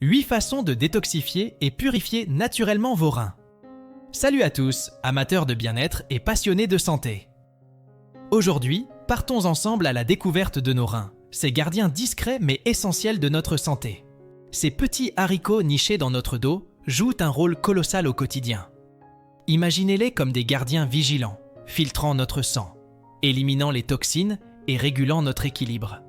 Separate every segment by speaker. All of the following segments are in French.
Speaker 1: 8 façons de détoxifier et purifier naturellement vos reins. Salut à tous, amateurs de bien-être et passionnés de santé. Aujourd'hui, partons ensemble à la découverte de nos reins, ces gardiens discrets mais essentiels de notre santé. Ces petits haricots nichés dans notre dos jouent un rôle colossal au quotidien. Imaginez-les comme des gardiens vigilants, filtrant notre sang, éliminant les toxines et régulant notre équilibre.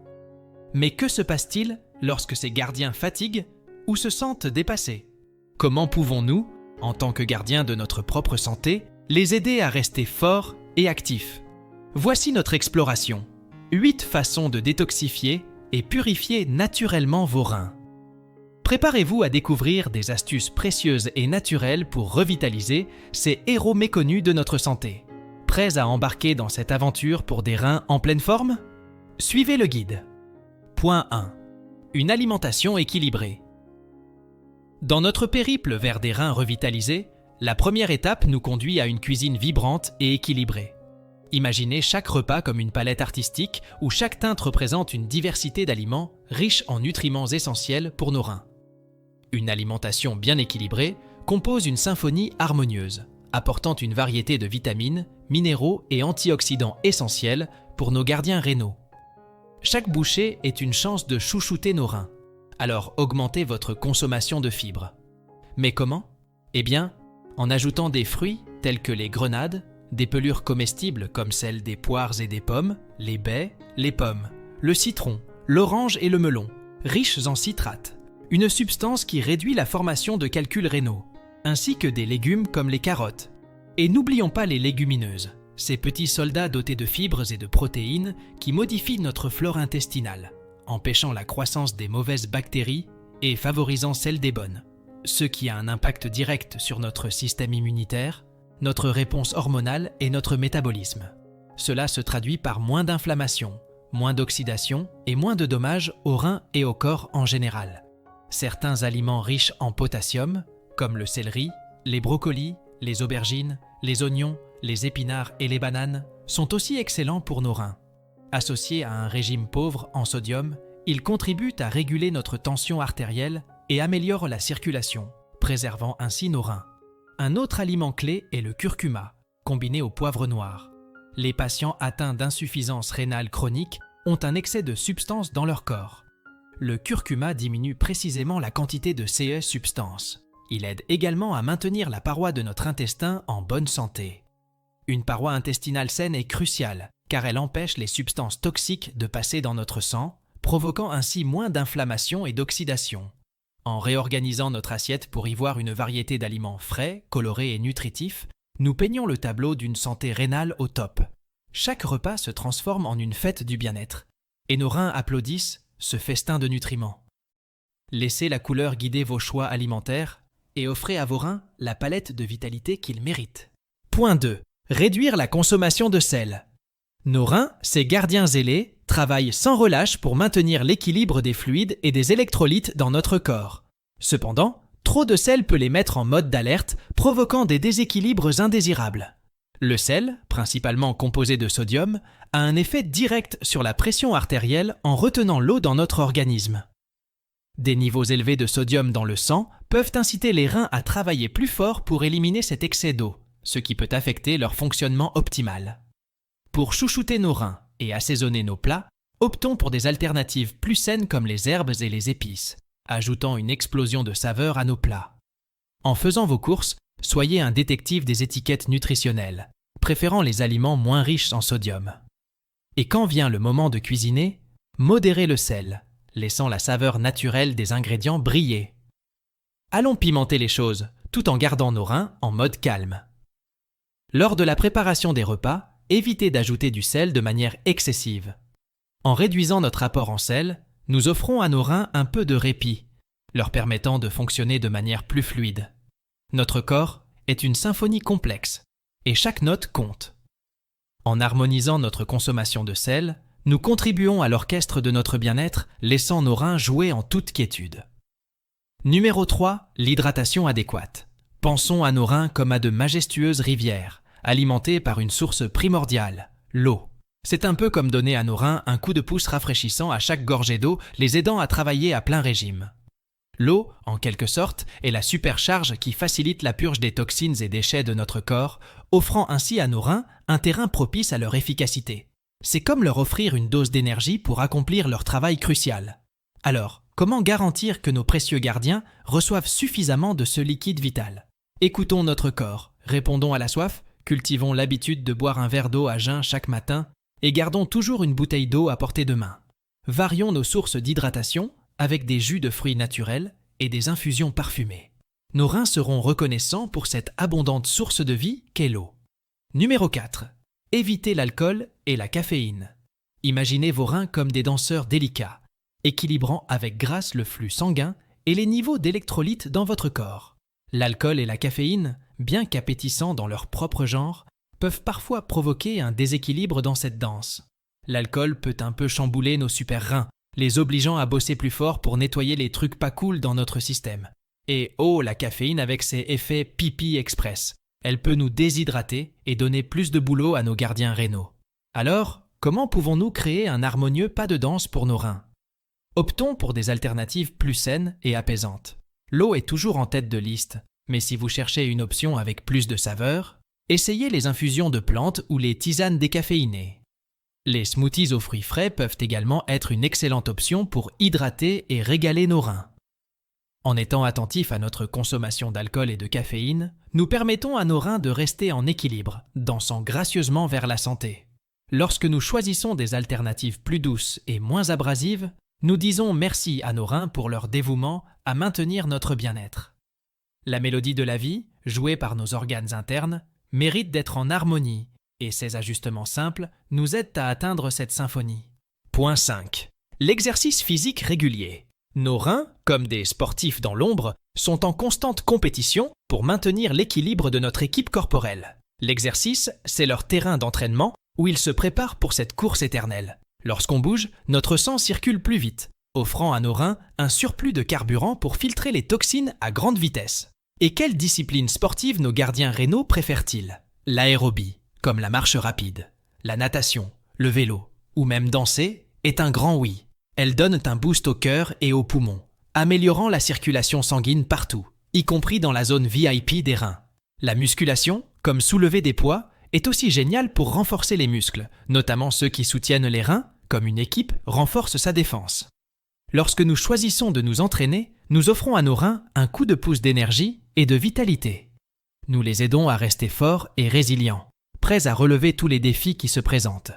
Speaker 1: Mais que se passe-t-il lorsque ces gardiens fatiguent ou se sentent dépassés? Comment pouvons-nous, en tant que gardiens de notre propre santé, les aider à rester forts et actifs? Voici notre exploration. 8 façons de détoxifier et purifier naturellement vos reins. Préparez-vous à découvrir des astuces précieuses et naturelles pour revitaliser ces héros méconnus de notre santé. Prêts à embarquer dans cette aventure pour des reins en pleine forme? Suivez le guide. Point 1. Une alimentation équilibrée. Dans notre périple vers des reins revitalisés, la première étape nous conduit à une cuisine vibrante et équilibrée. Imaginez chaque repas comme une palette artistique où chaque teinte représente une diversité d'aliments riches en nutriments essentiels pour nos reins. Une alimentation bien équilibrée compose une symphonie harmonieuse, apportant une variété de vitamines, minéraux et antioxydants essentiels pour nos gardiens rénaux. Chaque bouchée est une chance de chouchouter nos reins. Alors augmentez votre consommation de fibres. Mais comment? Eh bien, en ajoutant des fruits tels que les grenades, des pelures comestibles comme celles des poires et des pommes, les baies, les pommes, le citron, l'orange et le melon, riches en citrate, une substance qui réduit la formation de calculs rénaux, ainsi que des légumes comme les carottes. Et n'oublions pas les légumineuses, ces petits soldats dotés de fibres et de protéines qui modifient notre flore intestinale, empêchant la croissance des mauvaises bactéries et favorisant celle des bonnes, ce qui a un impact direct sur notre système immunitaire, notre réponse hormonale et notre métabolisme. Cela se traduit par moins d'inflammation, moins d'oxydation et moins de dommages aux reins et au corps en général. Certains aliments riches en potassium, comme le céleri, les brocolis, les aubergines, les oignons, les épinards et les bananes, sont aussi excellents pour nos reins. Associés à un régime pauvre en sodium, ils contribuent à réguler notre tension artérielle et améliorent la circulation, préservant ainsi nos reins. Un autre aliment clé est le curcuma, combiné au poivre noir. Les patients atteints d'insuffisance rénale chronique ont un excès de substances dans leur corps. Le curcuma diminue précisément la quantité de ces substances. Il aide également à maintenir la paroi de notre intestin en bonne santé. Une paroi intestinale saine est cruciale, car elle empêche les substances toxiques de passer dans notre sang, provoquant ainsi moins d'inflammation et d'oxydation. En réorganisant notre assiette pour y voir une variété d'aliments frais, colorés et nutritifs, nous peignons le tableau d'une santé rénale au top. Chaque repas se transforme en une fête du bien-être, et nos reins applaudissent ce festin de nutriments. Laissez la couleur guider vos choix alimentaires et offrez à vos reins la palette de vitalité qu'ils méritent. Point 2. Réduire la consommation de sel. Nos reins, ces gardiens zélés, travaillent sans relâche pour maintenir l'équilibre des fluides et des électrolytes dans notre corps. Cependant, trop de sel peut les mettre en mode d'alerte, provoquant des déséquilibres indésirables. Le sel, principalement composé de sodium, a un effet direct sur la pression artérielle en retenant l'eau dans notre organisme. Des niveaux élevés de sodium dans le sang peuvent inciter les reins à travailler plus fort pour éliminer cet excès d'eau, ce qui peut affecter leur fonctionnement optimal. Pour chouchouter nos reins et assaisonner nos plats, optons pour des alternatives plus saines comme les herbes et les épices, ajoutant une explosion de saveurs à nos plats. En faisant vos courses, soyez un détective des étiquettes nutritionnelles, préférant les aliments moins riches en sodium. Et quand vient le moment de cuisiner, modérez le sel, laissant la saveur naturelle des ingrédients briller. Allons pimenter les choses, tout en gardant nos reins en mode calme. Lors de la préparation des repas, évitez d'ajouter du sel de manière excessive. En réduisant notre apport en sel, nous offrons à nos reins un peu de répit, leur permettant de fonctionner de manière plus fluide. Notre corps est une symphonie complexe, et chaque note compte. En harmonisant notre consommation de sel, nous contribuons à l'orchestre de notre bien-être, laissant nos reins jouer en toute quiétude. Numéro 3. L'hydratation adéquate. Pensons à nos reins comme à de majestueuses rivières, alimentées par une source primordiale, l'eau. C'est un peu comme donner à nos reins un coup de pouce rafraîchissant à chaque gorgée d'eau, les aidant à travailler à plein régime. L'eau, en quelque sorte, est la supercharge qui facilite la purge des toxines et déchets de notre corps, offrant ainsi à nos reins un terrain propice à leur efficacité. C'est comme leur offrir une dose d'énergie pour accomplir leur travail crucial. Alors, comment garantir que nos précieux gardiens reçoivent suffisamment de ce liquide vital? Écoutons notre corps, répondons à la soif, cultivons l'habitude de boire un verre d'eau à jeun chaque matin et gardons toujours une bouteille d'eau à portée de main. Varions nos sources d'hydratation avec des jus de fruits naturels et des infusions parfumées. Nos reins seront reconnaissants pour cette abondante source de vie qu'est l'eau. Numéro 4. Évitez l'alcool et la caféine. Imaginez vos reins comme des danseurs délicats, équilibrant avec grâce le flux sanguin et les niveaux d'électrolytes dans votre corps. L'alcool et la caféine, bien qu'appétissants dans leur propre genre, peuvent parfois provoquer un déséquilibre dans cette danse. L'alcool peut un peu chambouler nos super reins, les obligeant à bosser plus fort pour nettoyer les trucs pas cool dans notre système. Et oh, la caféine avec ses effets pipi express. Elle peut nous déshydrater et donner plus de boulot à nos gardiens rénaux. Alors, comment pouvons-nous créer un harmonieux pas de danse pour nos reins? Optons pour des alternatives plus saines et apaisantes. L'eau est toujours en tête de liste, mais si vous cherchez une option avec plus de saveur, essayez les infusions de plantes ou les tisanes décaféinées. Les smoothies aux fruits frais peuvent également être une excellente option pour hydrater et régaler nos reins. En étant attentifs à notre consommation d'alcool et de caféine, nous permettons à nos reins de rester en équilibre, dansant gracieusement vers la santé. Lorsque nous choisissons des alternatives plus douces et moins abrasives, nous disons merci à nos reins pour leur dévouement à maintenir notre bien-être. La mélodie de la vie, jouée par nos organes internes, mérite d'être en harmonie, et ces ajustements simples nous aident à atteindre cette symphonie. Point 5. L'exercice physique régulier. Nos reins, comme des sportifs dans l'ombre, sont en constante compétition pour maintenir l'équilibre de notre équipe corporelle. L'exercice, c'est leur terrain d'entraînement où ils se préparent pour cette course éternelle. Lorsqu'on bouge, notre sang circule plus vite, offrant à nos reins un surplus de carburant pour filtrer les toxines à grande vitesse. Et quelle discipline sportive nos gardiens rénaux préfèrent-ils? L'aérobie, comme la marche rapide, la natation, le vélo, ou même danser, est un grand oui. Elles donnent un boost au cœur et aux poumons, améliorant la circulation sanguine partout, y compris dans la zone VIP des reins. La musculation, comme soulever des poids, est aussi géniale pour renforcer les muscles, notamment ceux qui soutiennent les reins, comme une équipe renforce sa défense. Lorsque nous choisissons de nous entraîner, nous offrons à nos reins un coup de pouce d'énergie et de vitalité. Nous les aidons à rester forts et résilients, prêts à relever tous les défis qui se présentent.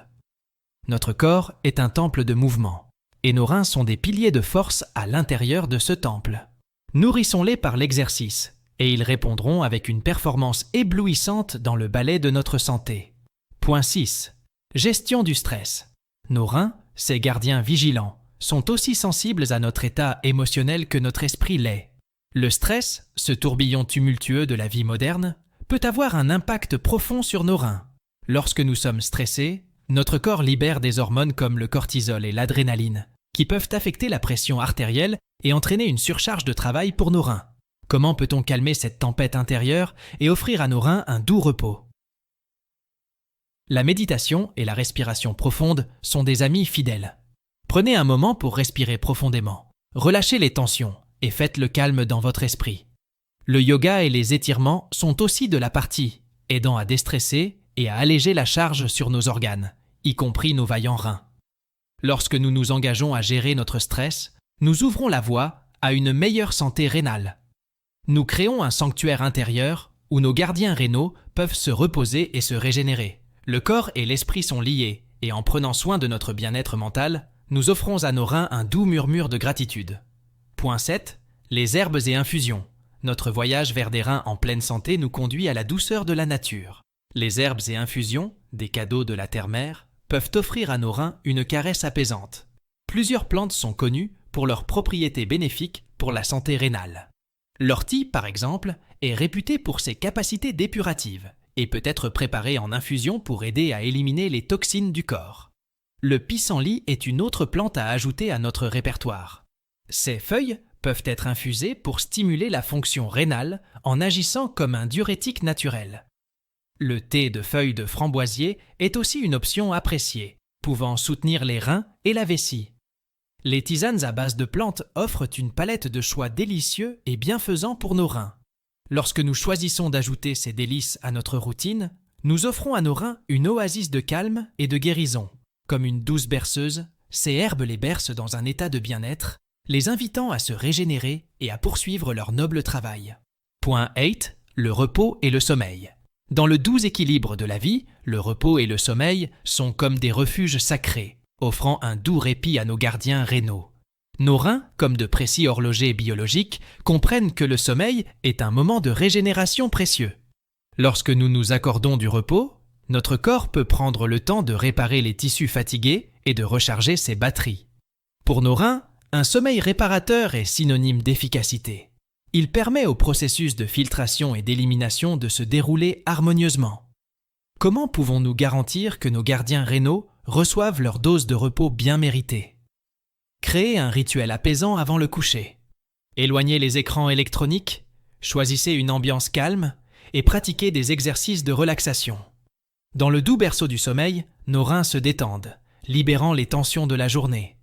Speaker 1: Notre corps est un temple de mouvement, et nos reins sont des piliers de force à l'intérieur de ce temple. Nourrissons-les par l'exercice, et ils répondront avec une performance éblouissante dans le ballet de notre santé. Point 6. Gestion du stress. Nos reins, ces gardiens vigilants, sont aussi sensibles à notre état émotionnel que notre esprit l'est. Le stress, ce tourbillon tumultueux de la vie moderne, peut avoir un impact profond sur nos reins. Lorsque nous sommes stressés, notre corps libère des hormones comme le cortisol et l'adrénaline, qui peuvent affecter la pression artérielle et entraîner une surcharge de travail pour nos reins. Comment peut-on calmer cette tempête intérieure et offrir à nos reins un doux repos? La méditation et la respiration profonde sont des amis fidèles. Prenez un moment pour respirer profondément. Relâchez les tensions et faites le calme dans votre esprit. Le yoga et les étirements sont aussi de la partie, aidant à déstresser et à alléger la charge sur nos organes, y compris nos vaillants reins. Lorsque nous nous engageons à gérer notre stress, nous ouvrons la voie à une meilleure santé rénale. Nous créons un sanctuaire intérieur où nos gardiens rénaux peuvent se reposer et se régénérer. Le corps et l'esprit sont liés, et en prenant soin de notre bien-être mental, nous offrons à nos reins un doux murmure de gratitude. Point 7. Les herbes et infusions. Notre voyage vers des reins en pleine santé nous conduit à la douceur de la nature. Les herbes et infusions, des cadeaux de la terre-mère, peuvent offrir à nos reins une caresse apaisante. Plusieurs plantes sont connues pour leurs propriétés bénéfiques pour la santé rénale. L'ortie, par exemple, est réputée pour ses capacités dépuratives et peut être préparée en infusion pour aider à éliminer les toxines du corps. Le pissenlit est une autre plante à ajouter à notre répertoire. Ses feuilles peuvent être infusées pour stimuler la fonction rénale en agissant comme un diurétique naturel. Le thé de feuilles de framboisier est aussi une option appréciée, pouvant soutenir les reins et la vessie. Les tisanes à base de plantes offrent une palette de choix délicieux et bienfaisants pour nos reins. Lorsque nous choisissons d'ajouter ces délices à notre routine, nous offrons à nos reins une oasis de calme et de guérison. Comme une douce berceuse, ces herbes les bercent dans un état de bien-être, les invitant à se régénérer et à poursuivre leur noble travail. Point 8. Le repos et le sommeil. Dans le doux équilibre de la vie, le repos et le sommeil sont comme des refuges sacrés, offrant un doux répit à nos gardiens rénaux. Nos reins, comme de précis horlogers biologiques, comprennent que le sommeil est un moment de régénération précieux. Lorsque nous nous accordons du repos, notre corps peut prendre le temps de réparer les tissus fatigués et de recharger ses batteries. Pour nos reins, un sommeil réparateur est synonyme d'efficacité. Il permet au processus de filtration et d'élimination de se dérouler harmonieusement. Comment pouvons-nous garantir que nos gardiens rénaux reçoivent leur dose de repos bien méritée? Créez un rituel apaisant avant le coucher. Éloignez les écrans électroniques, choisissez une ambiance calme et pratiquez des exercices de relaxation. Dans le doux berceau du sommeil, nos reins se détendent, libérant les tensions de la journée.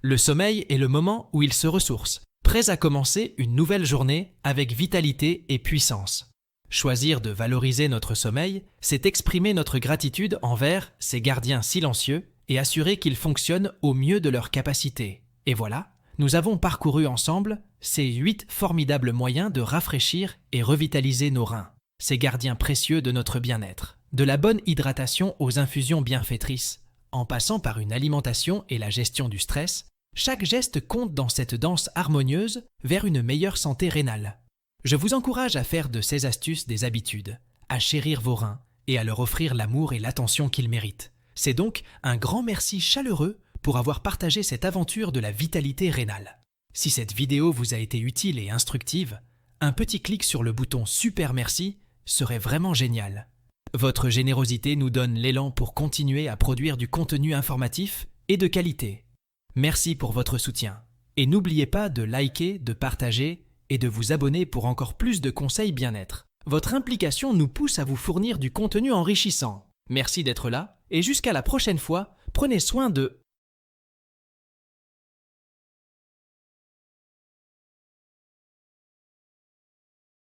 Speaker 1: Le sommeil est le moment où ils se ressourcent, prêts à commencer une nouvelle journée avec vitalité et puissance. Choisir de valoriser notre sommeil, c'est exprimer notre gratitude envers ces gardiens silencieux et assurer qu'ils fonctionnent au mieux de leur capacité. Et voilà, nous avons parcouru ensemble ces 8 formidables moyens de rafraîchir et revitaliser nos reins, ces gardiens précieux de notre bien-être. De la bonne hydratation aux infusions bienfaitrices, en passant par une alimentation et la gestion du stress, chaque geste compte dans cette danse harmonieuse vers une meilleure santé rénale. Je vous encourage à faire de ces astuces des habitudes, à chérir vos reins et à leur offrir l'amour et l'attention qu'ils méritent. C'est donc un grand merci chaleureux pour avoir partagé cette aventure de la vitalité rénale. Si cette vidéo vous a été utile et instructive, un petit clic sur le bouton Super Merci serait vraiment génial. Votre générosité nous donne l'élan pour continuer à produire du contenu informatif et de qualité. Merci pour votre soutien. Et n'oubliez pas de liker, de partager et de vous abonner pour encore plus de conseils bien-être. Votre implication nous pousse à vous fournir du contenu enrichissant. Merci d'être là et jusqu'à la prochaine fois, prenez soin de